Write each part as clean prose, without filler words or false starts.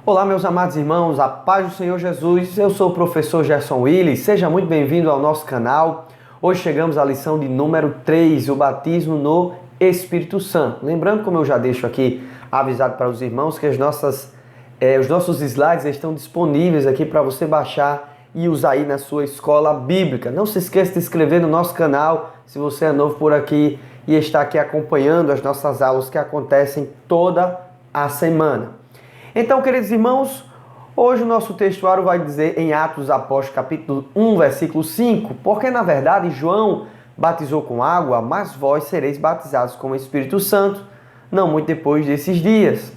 Olá, meus amados irmãos, a paz do Senhor Jesus. Eu sou o professor Gerson Willis, seja muito bem-vindo ao nosso canal. Hoje chegamos à lição de número 3, o batismo no Espírito Santo. Lembrando, como eu já deixo aqui avisado para os irmãos, que os nossos slides estão disponíveis aqui para você baixar e usar aí na sua escola bíblica. Não se esqueça de se inscrever no nosso canal, se você é novo por aqui e está aqui acompanhando as nossas aulas que acontecem toda a semana. Então, queridos irmãos, hoje o nosso textuário vai dizer em Atos dos Apóstolos, capítulo 1, versículo 5, porque na verdade João batizou com água, mas vós sereis batizados com o Espírito Santo, não muito depois desses dias.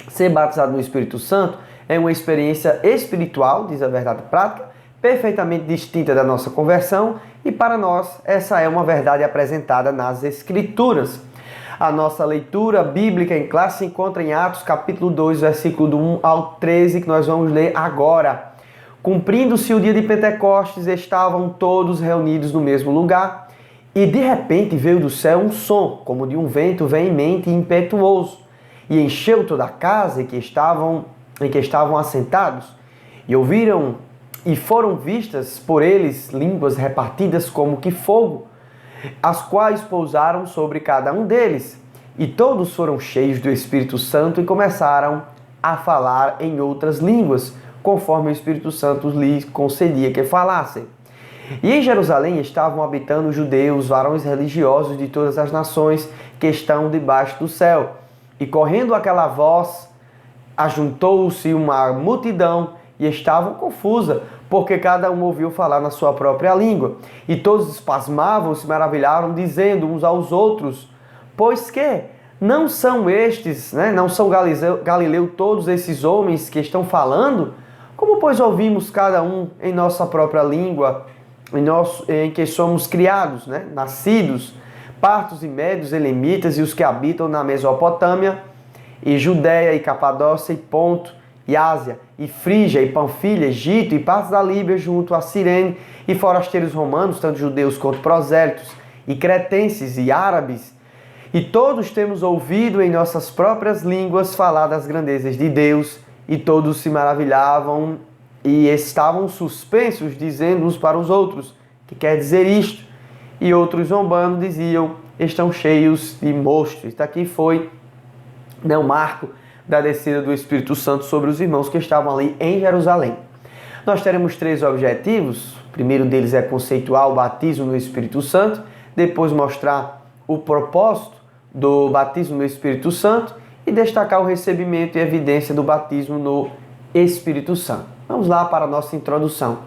Ser batizado no Espírito Santo é uma experiência espiritual, diz a verdade prática, perfeitamente distinta da nossa conversão, e para nós essa é uma verdade apresentada nas Escrituras. A nossa leitura bíblica em classe se encontra em Atos capítulo 2, versículo do 1 ao 13, que nós vamos ler agora. Cumprindo-se o dia de Pentecostes, estavam todos reunidos no mesmo lugar, e de repente veio do céu um som, como de um vento veemente e impetuoso, e encheu toda a casa em que estavam assentados, e ouviram e foram vistas por eles línguas repartidas como que fogo, as quais pousaram sobre cada um deles. E todos foram cheios do Espírito Santo e começaram a falar em outras línguas, conforme o Espírito Santo lhes concedia que falassem. E em Jerusalém estavam habitando judeus, varões religiosos de todas as nações que estão debaixo do céu. E correndo aquela voz, ajuntou-se uma multidão e estavam confusa, porque cada um ouviu falar na sua própria língua. E todos espasmavam, se maravilharam, dizendo uns aos outros: pois que não são estes, não são Galileu todos esses homens que estão falando? Como, pois, ouvimos cada um em nossa própria língua, em que somos criados, nascidos, partos e médios, elemitas e os que habitam na Mesopotâmia, e Judéia e Capadócia e Ponto, e Ásia, e Frígia, e Panfilha, Egito, e partes da Líbia junto a Cirene, e forasteiros romanos, tanto judeus quanto prosélitos, e cretenses e árabes, e todos temos ouvido em nossas próprias línguas falar das grandezas de Deus, e todos se maravilhavam e estavam suspensos, dizendo uns para os outros: que quer dizer isto? E outros zombando diziam: estão cheios de mosto. Isso aqui foi o marco da descida do Espírito Santo sobre os irmãos que estavam ali em Jerusalém. Nós teremos 3 objetivos. O primeiro deles é conceituar o batismo no Espírito Santo, depois mostrar o propósito do batismo no Espírito Santo e destacar o recebimento e evidência do batismo no Espírito Santo. Vamos lá para a nossa introdução.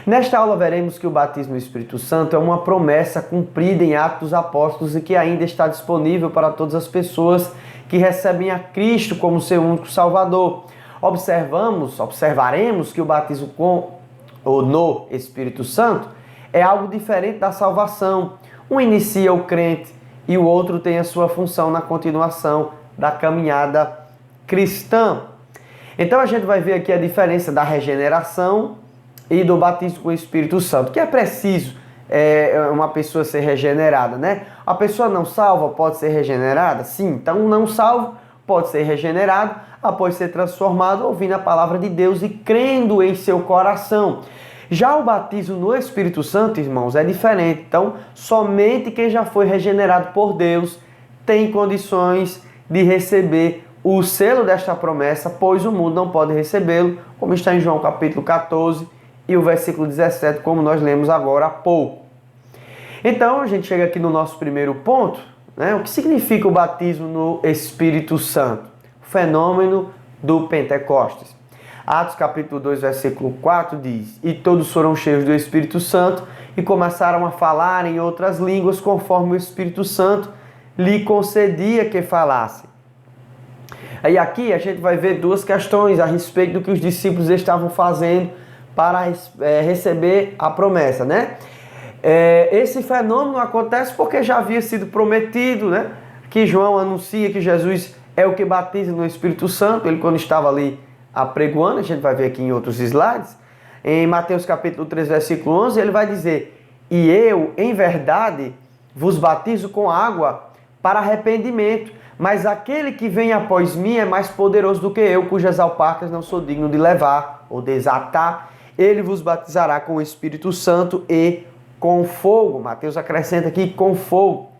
Nesta aula veremos que o batismo no Espírito Santo é uma promessa cumprida em Atos dos Apóstolos e que ainda está disponível para todas as pessoas que recebem a Cristo como seu único Salvador. Observaremos que o batismo com ou no Espírito Santo é algo diferente da salvação. Um inicia o crente e o outro tem a sua função na continuação da caminhada cristã. Então a gente vai ver aqui a diferença da regeneração e do batismo com o Espírito Santo. Que é preciso uma pessoa ser regenerada, A pessoa não salva pode ser regenerada? Sim, então um não salvo pode ser regenerado após ser transformado, ouvindo a palavra de Deus e crendo em seu coração. Já o batismo no Espírito Santo, irmãos, é diferente. Então, somente quem já foi regenerado por Deus tem condições de receber o selo desta promessa, pois o mundo não pode recebê-lo, como está em João capítulo 14 e o versículo 17, como nós lemos agora há pouco. Então, a gente chega aqui no nosso primeiro ponto, O que significa o batismo no Espírito Santo? O fenômeno do Pentecostes. Atos capítulo 2, versículo 4 diz: e todos foram cheios do Espírito Santo e começaram a falar em outras línguas, conforme o Espírito Santo lhe concedia que falasse. Aí aqui a gente vai ver 2 questões a respeito do que os discípulos estavam fazendo para receber a promessa, Esse fenômeno acontece porque já havia sido prometido, Que João anuncia que Jesus é o que batiza no Espírito Santo. Ele, quando estava ali apregoando, a gente vai ver aqui em outros slides, em Mateus capítulo 3, versículo 11, ele vai dizer: e eu, em verdade, vos batizo com água para arrependimento, Mas aquele que vem após mim é mais poderoso do que eu, cujas alparcas não sou digno de levar ou desatar. Ele vos batizará com o Espírito Santo e com fogo. Mateus acrescenta aqui com fogo.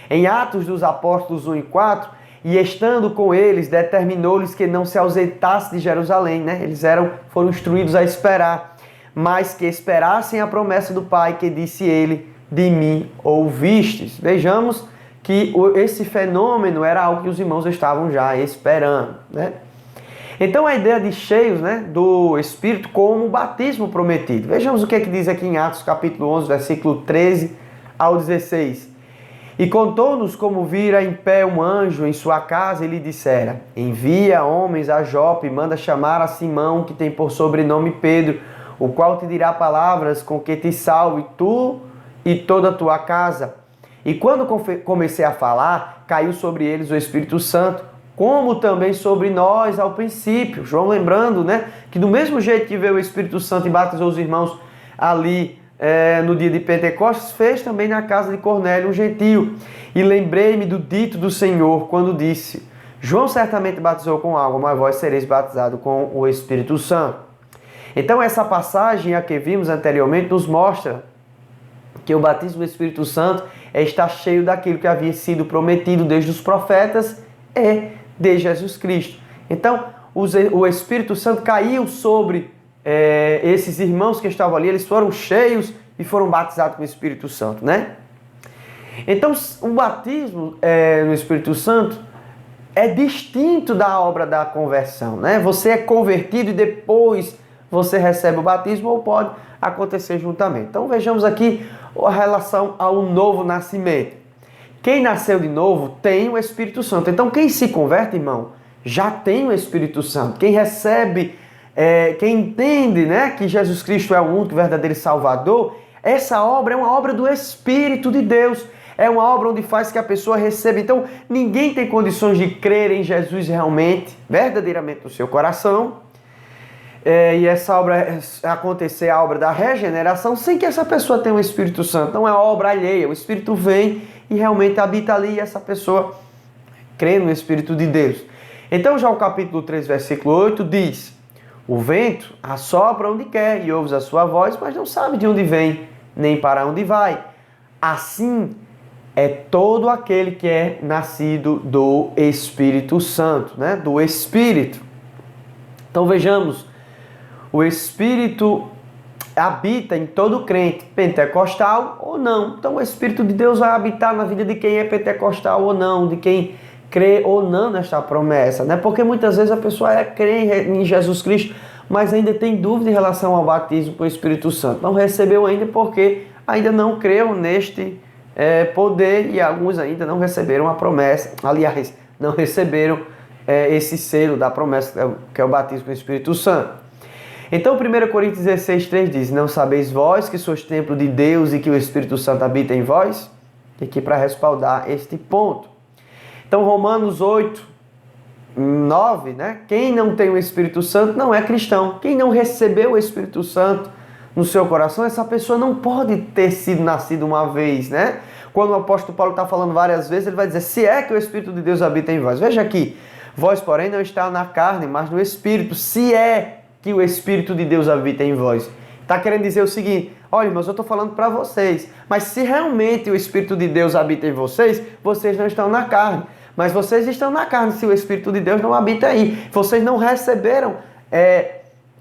Em Atos dos Apóstolos 1 e 4, e estando com eles, determinou-lhes que não se ausentasse de Jerusalém, né? Eles foram instruídos a esperar, mas que esperassem a promessa do Pai, que disse ele, de mim ouvistes. Vejamos que esse fenômeno era algo que os irmãos estavam já esperando, né? Então a ideia de cheios, né, do Espírito como o batismo prometido. Vejamos o que diz aqui em Atos capítulo 11, versículo 13 ao 16. E contou-nos como vira em pé um anjo em sua casa e lhe dissera: envia homens a Jope, manda chamar a Simão, que tem por sobrenome Pedro, o qual te dirá palavras com que te salve, tu e toda a tua casa. E quando comecei a falar, caiu sobre eles o Espírito Santo, como também sobre nós ao princípio. João lembrando, né, que do mesmo jeito que veio o Espírito Santo e batizou os irmãos ali no dia de Pentecostes, fez também na casa de Cornélio, um gentio. E lembrei-me do dito do Senhor, quando disse: João certamente batizou com água, mas vós sereis batizados com o Espírito Santo. Então essa passagem a que vimos anteriormente nos mostra que o batismo do Espírito Santo está cheio daquilo que havia sido prometido desde os profetas e de Jesus Cristo. Então o Espírito Santo caiu sobre esses irmãos que estavam ali, eles foram cheios e foram batizados com o Espírito Santo, né? Então, o batismo no Espírito Santo é distinto da obra da conversão, né? Você é convertido e depois você recebe o batismo, ou pode acontecer juntamente. Então, vejamos aqui a relação ao novo nascimento. Quem nasceu de novo tem o Espírito Santo. Então, quem se converte, irmão, já tem o Espírito Santo. Quem recebe quem entende, né, que Jesus Cristo é o único verdadeiro Salvador, essa obra é uma obra do Espírito de Deus. É uma obra onde faz que a pessoa receba. Então, ninguém tem condições de crer em Jesus realmente, verdadeiramente no seu coração. E essa obra acontecer, a obra da regeneração, sem que essa pessoa tenha o Espírito Santo. Não é obra alheia. O Espírito vem e realmente habita ali e essa pessoa crê no Espírito de Deus. Então, já o capítulo 3, versículo 8 diz: o vento assopra onde quer e ouves a sua voz, mas não sabe de onde vem, nem para onde vai. Assim é todo aquele que é nascido do Espírito Santo, né? Do Espírito. Então vejamos, o Espírito habita em todo crente, pentecostal ou não. Então o Espírito de Deus vai habitar na vida de quem é pentecostal ou não, de quem crê ou não nesta promessa, né? Porque muitas vezes a pessoa crê em Jesus Cristo, mas ainda tem dúvida em relação ao batismo com o Espírito Santo. Não recebeu ainda porque ainda não creu neste poder, e alguns ainda não receberam a promessa. Aliás, não receberam esse selo da promessa, que é o batismo com o Espírito Santo. Então 1 Coríntios 16, 3 diz: não sabeis vós que sois templo de Deus e que o Espírito Santo habita em vós? E aqui para respaldar este ponto. Então, Romanos 8, 9, né? Quem não tem o Espírito Santo não é cristão. Quem não recebeu o Espírito Santo no seu coração, essa pessoa não pode ter sido nascido uma vez, né? Quando o apóstolo Paulo está falando várias vezes, ele vai dizer: se é que o Espírito de Deus habita em vós. Veja aqui: vós, porém, não está na carne, mas no Espírito. Se é que o Espírito de Deus habita em vós. Está querendo dizer o seguinte: olha, irmãos, eu estou falando para vocês, mas se realmente o Espírito de Deus habita em vocês, vocês não estão na carne. Mas vocês estão na carne se o Espírito de Deus não habita aí. Vocês não receberam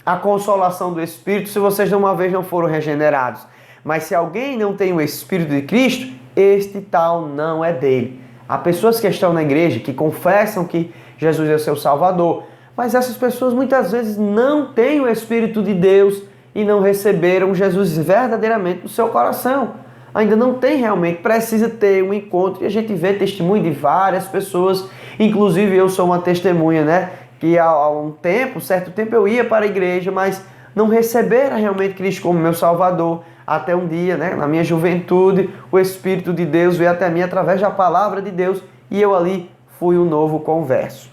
a consolação do Espírito se vocês de uma vez não foram regenerados. Mas se alguém não tem o Espírito de Cristo, este tal não é dele. Há pessoas que estão na igreja, que confessam que Jesus é o seu Salvador, mas essas pessoas muitas vezes não têm o Espírito de Deus e não receberam Jesus verdadeiramente no seu coração. Ainda não tem realmente, precisa ter um encontro. E a gente vê testemunho de várias pessoas, inclusive eu sou uma testemunha, né? Que há um certo tempo eu ia para a igreja, mas não recebera realmente Cristo como meu Salvador. Até um dia, né, na minha juventude, o Espírito de Deus veio até mim através da palavra de Deus e eu ali fui um novo converso.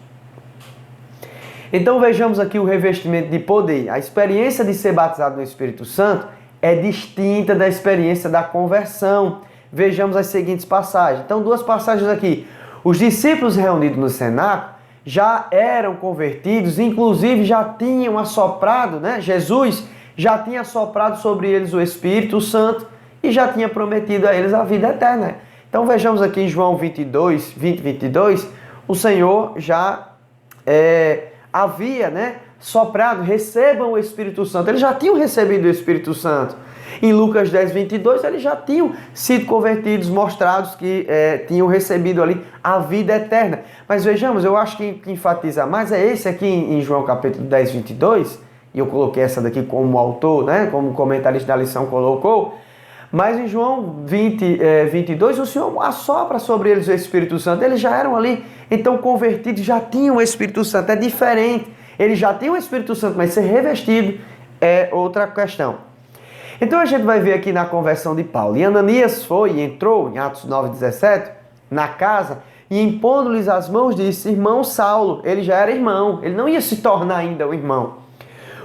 Então vejamos aqui o revestimento de poder. A experiência de ser batizado no Espírito Santo é distinta da experiência da conversão. Vejamos as seguintes passagens. Então, duas passagens aqui. Os discípulos reunidos no cenáculo já eram convertidos, inclusive já tinham assoprado, né? Jesus já tinha assoprado sobre eles o Espírito Santo e já tinha prometido a eles a vida eterna. Então vejamos aqui em João 22, o Senhor já havia, né, soprado, recebam o Espírito Santo. Eles já tinham recebido o Espírito Santo. Em Lucas 10:22, eles já tinham sido convertidos, mostrados que tinham recebido ali a vida eterna. Mas vejamos, eu acho que enfatiza mais é esse aqui em João capítulo 10:22, e eu coloquei essa daqui como autor, né, como comentarista da lição colocou. Mas em João 22, o Senhor assopra sobre eles o Espírito Santo. Eles já eram ali, então, convertidos, já tinham o Espírito Santo. É diferente. Eles já tinham o Espírito Santo, mas ser revestido é outra questão. Então a gente vai ver aqui na conversão de Paulo. E Ananias foi e entrou, em Atos 9:17, na casa, e impondo-lhes as mãos, disse: irmão Saulo. Ele já era irmão, ele não ia se tornar ainda um irmão.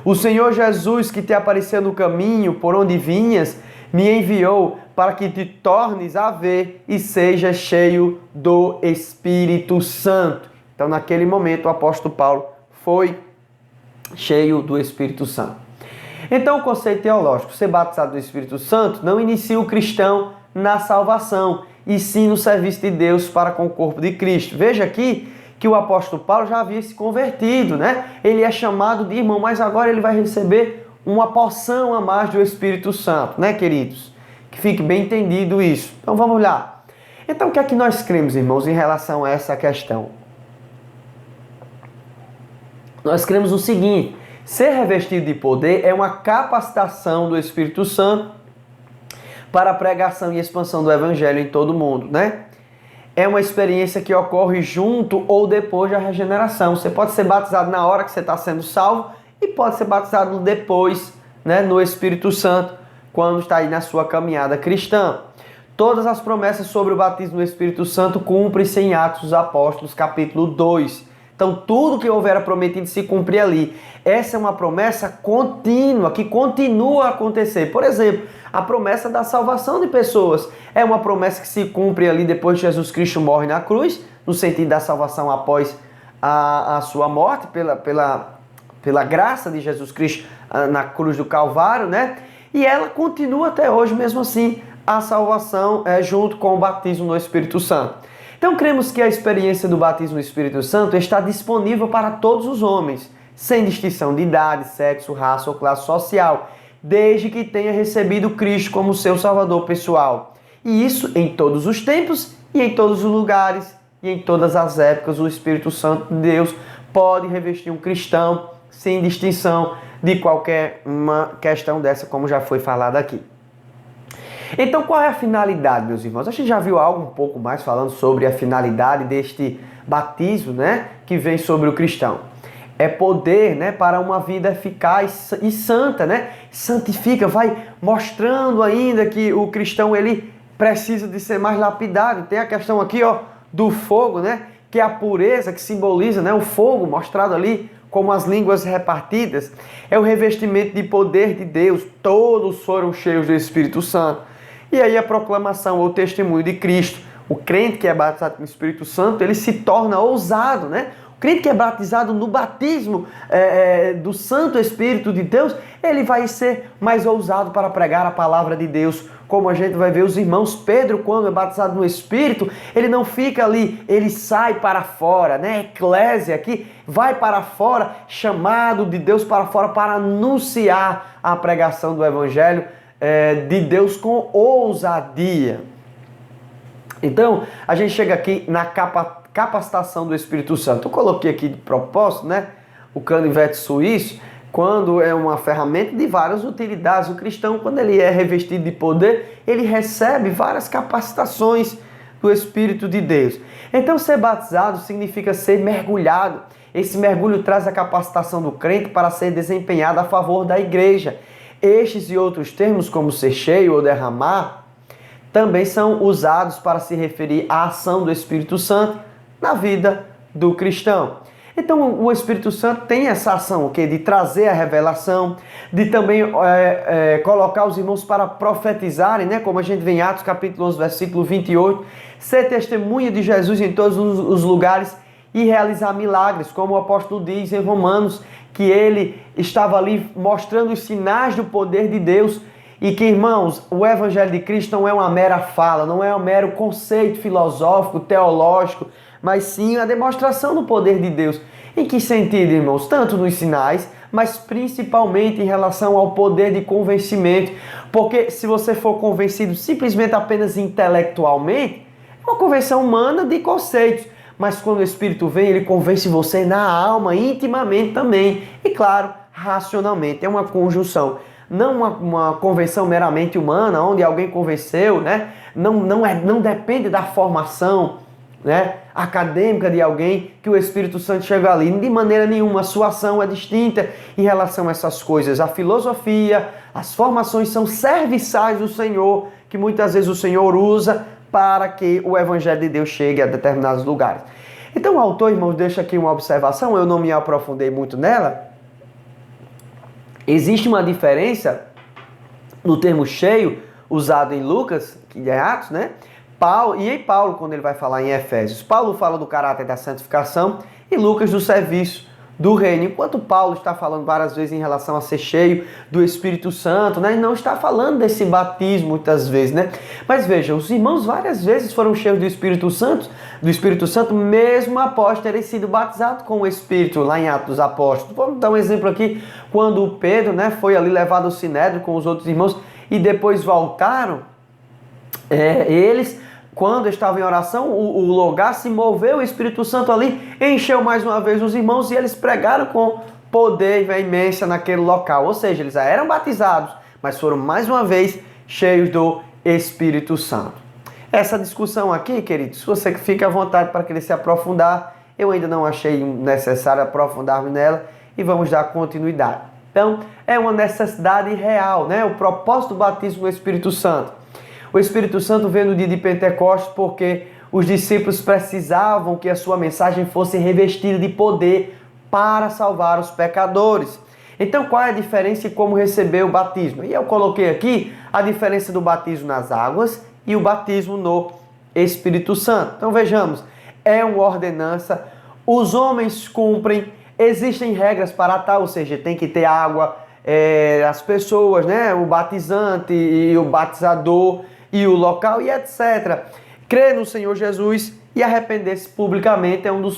O Senhor Jesus, que te apareceu no caminho por onde vinhas, me enviou para que te tornes a ver e seja cheio do Espírito Santo. Então, naquele momento, o apóstolo Paulo foi cheio do Espírito Santo. Então, o conceito teológico, ser batizado do Espírito Santo, não inicia o cristão na salvação, e sim no serviço de Deus para com o corpo de Cristo. Veja aqui que o apóstolo Paulo já havia se convertido, né? Ele é chamado de irmão, mas agora ele vai receber uma porção a mais do Espírito Santo, né, queridos? Que fique bem entendido isso. Então vamos lá. Então o que é que nós cremos, irmãos, em relação a essa questão? Nós cremos o seguinte: ser revestido de poder é uma capacitação do Espírito Santo para a pregação e expansão do Evangelho em todo o mundo, né? É uma experiência que ocorre junto ou depois da regeneração. Você pode ser batizado na hora que você está sendo salvo e pode ser batizado depois, né, no Espírito Santo, quando está aí na sua caminhada cristã. Todas as promessas sobre o batismo no Espírito Santo cumprem-se em Atos dos Apóstolos, capítulo 2. Então, tudo que houvera prometido se cumpre ali. Essa é uma promessa contínua, que continua a acontecer. Por exemplo, a promessa da salvação de pessoas é uma promessa que se cumpre ali depois que Jesus Cristo morre na cruz, no sentido da salvação após a sua morte, pela graça de Jesus Cristo na cruz do Calvário, né? E ela continua até hoje, mesmo assim, a salvação junto com o batismo no Espírito Santo. Então, cremos que a experiência do batismo no Espírito Santo está disponível para todos os homens, sem distinção de idade, sexo, raça ou classe social, desde que tenha recebido Cristo como seu Salvador pessoal. E isso em todos os tempos e em todos os lugares e em todas as épocas, o Espírito Santo de Deus pode revestir um cristão sem distinção de qualquer uma questão dessa, como já foi falado aqui. Então, qual é a finalidade, meus irmãos? A gente já viu algo um pouco mais falando sobre a finalidade deste batismo, né, que vem sobre o cristão. É poder, né, para uma vida eficaz e santa, né? Santifica, vai mostrando ainda que o cristão ele precisa de ser mais lapidado. Tem a questão aqui, ó, do fogo, né, que é a pureza, que simboliza, né, o fogo mostrado ali como as línguas repartidas. É o revestimento de poder de Deus. Todos foram cheios do Espírito Santo. E aí a proclamação ou testemunho de Cristo. O crente que é batizado no Espírito Santo, ele se torna ousado, né? O crente que é batizado no batismo do Santo Espírito de Deus, ele vai ser mais ousado para pregar a palavra de Deus. Como a gente vai ver os irmãos, Pedro, quando é batizado no Espírito, ele não fica ali, ele sai para fora, né? Eclésia aqui, vai para fora, chamado de Deus para fora para anunciar a pregação do Evangelho de Deus com ousadia. Então, a gente chega aqui na capacitação do Espírito Santo. Eu coloquei aqui de propósito, né, o canivete suíço, quando é uma ferramenta de várias utilidades. O cristão, quando ele é revestido de poder, ele recebe várias capacitações do Espírito de Deus. Então, ser batizado significa ser mergulhado. Esse mergulho traz a capacitação do crente para ser desempenhado a favor da igreja. Estes e outros termos, como ser cheio ou derramar, também são usados para se referir à ação do Espírito Santo na vida do cristão. Então o Espírito Santo tem essa ação, de trazer a revelação, de também colocar os irmãos para profetizarem, né? Como a gente vê em Atos capítulo 11, versículo 28, ser testemunha de Jesus em todos os lugares e realizar milagres, como o apóstolo diz em Romanos, que ele estava ali mostrando os sinais do poder de Deus. E que, irmãos, o Evangelho de Cristo não é uma mera fala, não é um mero conceito filosófico, teológico, mas sim a demonstração do poder de Deus. Em que sentido, irmãos? Tanto nos sinais, mas principalmente em relação ao poder de convencimento. Porque se você for convencido simplesmente apenas intelectualmente, é uma convenção humana de conceitos. Mas quando o Espírito vem, ele convence você na alma, intimamente também. E claro, racionalmente. É uma conjunção. Não uma convenção meramente humana, onde alguém convenceu, né? Não depende da formação, né, acadêmica de alguém que o Espírito Santo chega ali. De maneira nenhuma, a sua ação é distinta em relação a essas coisas. A filosofia, as formações são serviçais do Senhor, que muitas vezes o Senhor usa para que o Evangelho de Deus chegue a determinados lugares. Então o autor, irmãos, deixa aqui uma observação, eu não me aprofundei muito nela. Existe uma diferença no termo cheio, usado em Lucas, que é Atos, né? E em Paulo, quando ele vai falar em Efésios. Paulo fala do caráter da santificação e Lucas do serviço do reino. Enquanto Paulo está falando várias vezes em relação a ser cheio do Espírito Santo, né? E não está falando desse batismo muitas vezes, né? Mas veja, os irmãos várias vezes foram cheios do Espírito Santo, mesmo após terem sido batizados com o Espírito, lá em Atos dos Apóstolos. Vamos dar um exemplo aqui, quando Pedro, né, foi ali levado ao Sinédrio com os outros irmãos e depois voltaram, eles, quando estavam em oração, o lugar se moveu, o Espírito Santo ali encheu mais uma vez os irmãos e eles pregaram com poder e veemência naquele local. Ou seja, eles já eram batizados, mas foram mais uma vez cheios do Espírito Santo. Essa discussão aqui, queridos, você que fica à vontade para querer se aprofundar, eu ainda não achei necessário aprofundar-me nela e vamos dar continuidade. Então, é uma necessidade real, né? O propósito do batismo com o Espírito Santo. O Espírito Santo veio no dia de Pentecostes porque os discípulos precisavam que a sua mensagem fosse revestida de poder para salvar os pecadores. Então, qual é a diferença e como receber o batismo? E eu coloquei aqui a diferença do batismo nas águas e o batismo no Espírito Santo. Então, vejamos, é uma ordenança, os homens cumprem, existem regras para tal, ou seja, tem que ter água, as pessoas, né, o batizante e o batizador, e o local e etc. Crer no Senhor Jesus e arrepender-se publicamente é uma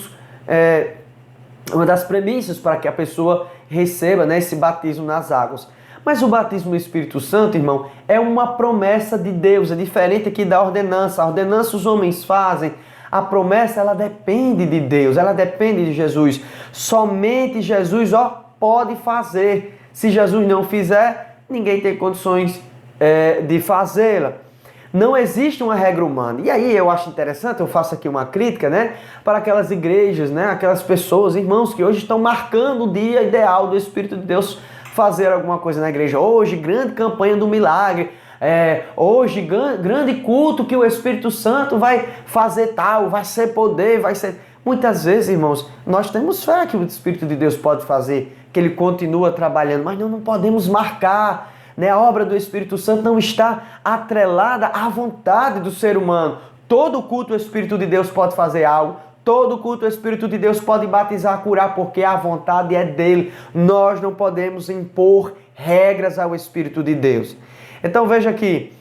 das premissas para que a pessoa receba, né, esse batismo nas águas. Mas o batismo no Espírito Santo, irmão, é uma promessa de Deus, é diferente aqui da ordenança. A ordenança os homens fazem, a promessa ela depende de Deus, ela depende de Jesus. Somente Jesus pode fazer. Se Jesus não fizer, ninguém tem condições de fazê-la. Não existe uma regra humana. E aí eu acho interessante, eu faço aqui uma crítica, né, para aquelas igrejas, né, aquelas pessoas, irmãos, que hoje estão marcando o dia ideal do Espírito de Deus fazer alguma coisa na igreja. Hoje, grande campanha do milagre. Hoje, grande culto que o Espírito Santo vai fazer tal, vai ser poder, vai ser... Muitas vezes, irmãos, nós temos fé que o Espírito de Deus pode fazer, que ele continua trabalhando, mas não podemos marcar. A obra do Espírito Santo não está atrelada à vontade do ser humano. Todo culto o Espírito de Deus pode fazer algo. Todo culto o Espírito de Deus pode batizar, curar, porque a vontade é dele. Nós não podemos impor regras ao Espírito de Deus. Então veja aqui,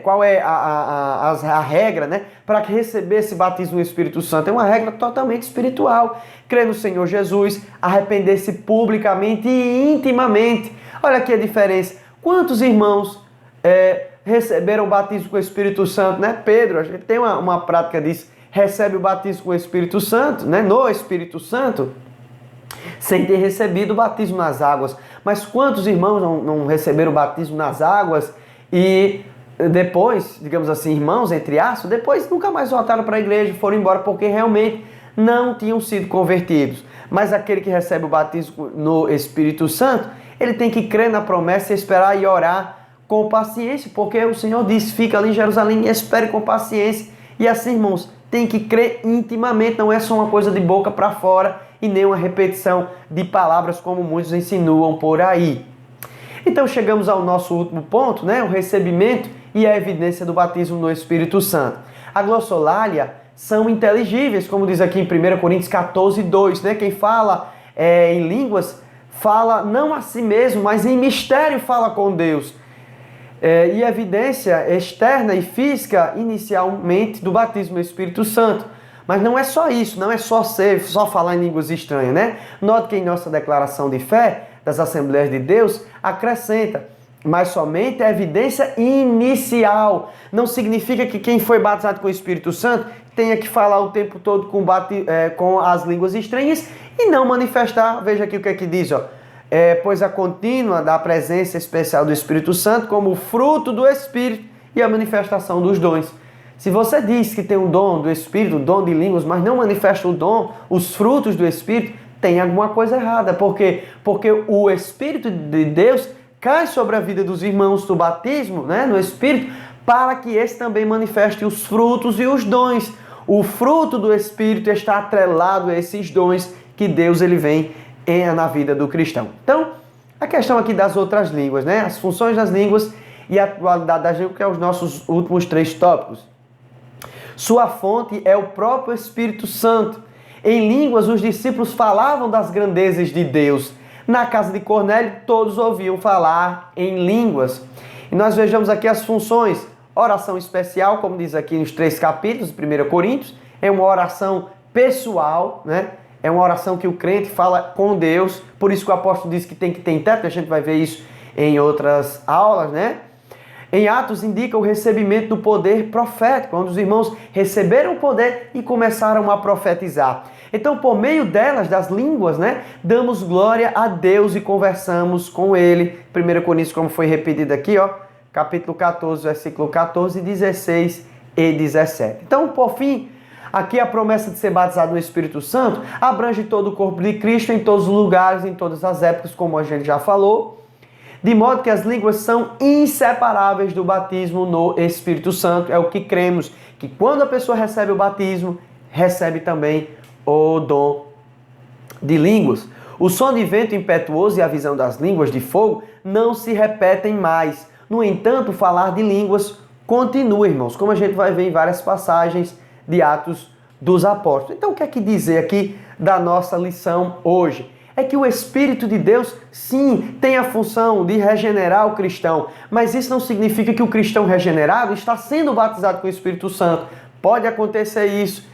qual é a regra, né, para receber esse batismo no Espírito Santo? É uma regra totalmente espiritual. Crer no Senhor Jesus, arrepender-se publicamente e intimamente. Olha aqui a diferença. Quantos irmãos receberam o batismo com o Espírito Santo, né? Pedro, a gente tem uma prática disso, recebe o batismo com o Espírito Santo, né? No Espírito Santo, sem ter recebido o batismo nas águas. Mas quantos irmãos não receberam o batismo nas águas e depois, digamos assim, irmãos, entre aspas, depois nunca mais voltaram para a igreja, foram embora porque realmente não tinham sido convertidos. Mas aquele que recebe o batismo no Espírito Santo, ele tem que crer na promessa, esperar e orar com paciência, porque o Senhor diz, fica ali em Jerusalém e espere com paciência. E assim, irmãos, tem que crer intimamente, não é só uma coisa de boca para fora, e nem uma repetição de palavras como muitos insinuam por aí. Então chegamos ao nosso último ponto, né? O recebimento e a evidência do batismo no Espírito Santo. A glossolalia são inteligíveis, como diz aqui em 1 Coríntios 14, 2, né? Quem fala em línguas fala não a si mesmo, mas em mistério fala com Deus. E evidência externa e física inicialmente do batismo no Espírito Santo. Mas não é só isso, não é só falar em línguas estranhas, né? Note que em nossa declaração de fé das Assembleias de Deus acrescenta, mas somente a evidência inicial. Não significa que quem foi batizado com o Espírito Santo tenha que falar o tempo todo com as línguas estranhas e não manifestar. Veja aqui o que é que diz, ó. Pois a contínua da presença especial do Espírito Santo como fruto do Espírito e a manifestação dos dons. Se você diz que tem um dom do Espírito, um dom de línguas, mas não manifesta o dom, os frutos do Espírito, tem alguma coisa errada. Por quê? Porque o Espírito de Deus cai sobre a vida dos irmãos do batismo, né, no Espírito, para que esse também manifeste os frutos e os dons. O fruto do Espírito está atrelado a esses dons que Deus ele vem na vida do cristão. Então, a questão aqui das outras línguas, né? As funções das línguas e a atualidade das línguas, que é os nossos últimos 3 tópicos. Sua fonte é o próprio Espírito Santo. Em línguas, os discípulos falavam das grandezas de Deus. Na casa de Cornélio, todos ouviam falar em línguas. E nós vejamos aqui as funções. Oração especial, como diz aqui nos 3 capítulos de 1 Coríntios, é uma oração pessoal, né? É uma oração que o crente fala com Deus, por isso que o apóstolo diz que tem que ter intérprete, a gente vai ver isso em outras aulas, né? Em Atos indica o recebimento do poder profético, quando os irmãos receberam o poder e começaram a profetizar. Então, por meio delas, das línguas, né, damos glória a Deus e conversamos com Ele. 1 Coríntios, como foi repetido aqui, ó, capítulo 14, versículo 14, 16 e 17. Então, por fim, aqui a promessa de ser batizado no Espírito Santo abrange todo o corpo de Cristo em todos os lugares, em todas as épocas, como a gente já falou, de modo que as línguas são inseparáveis do batismo no Espírito Santo. É o que cremos, que quando a pessoa recebe o batismo, recebe também o dom de línguas. O som de vento impetuoso e a visão das línguas de fogo não se repetem mais. No entanto, falar de línguas continua, irmãos, como a gente vai ver em várias passagens de Atos dos Apóstolos. Então, o que é que dizer aqui da nossa lição hoje? É que o Espírito de Deus, sim, tem a função de regenerar o cristão, mas isso não significa que o cristão regenerado está sendo batizado com o Espírito Santo. Pode acontecer isso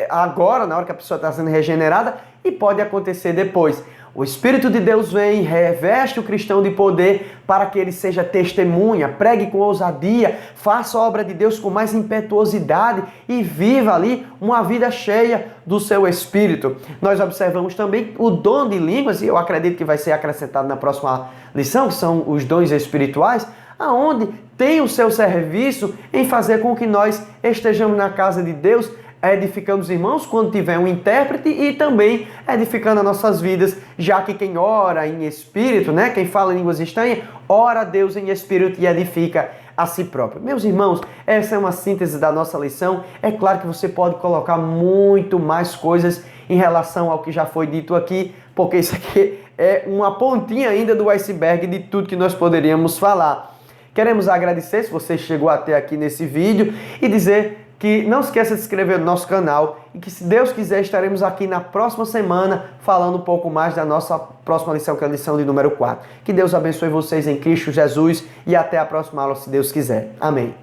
agora, na hora que a pessoa está sendo regenerada, e pode acontecer depois. O Espírito de Deus vem, reveste o cristão de poder para que ele seja testemunha, pregue com ousadia, faça a obra de Deus com mais impetuosidade e viva ali uma vida cheia do seu Espírito. Nós observamos também o dom de línguas, e eu acredito que vai ser acrescentado na próxima lição, que são os dons espirituais, aonde tem o seu serviço em fazer com que nós estejamos na casa de Deus, edificando os irmãos quando tiver um intérprete e também edificando as nossas vidas, já que quem ora em espírito, né, quem fala em línguas estranhas, ora a Deus em espírito e edifica a si próprio. Meus irmãos, essa é uma síntese da nossa lição. É claro que você pode colocar muito mais coisas em relação ao que já foi dito aqui, porque isso aqui é uma pontinha ainda do iceberg de tudo que nós poderíamos falar. Queremos agradecer se você chegou até aqui nesse vídeo e dizer que não esqueça de se inscrever no nosso canal e que, se Deus quiser, estaremos aqui na próxima semana falando um pouco mais da nossa próxima lição, que é a lição de número 4. Que Deus abençoe vocês em Cristo Jesus e até a próxima aula, se Deus quiser. Amém.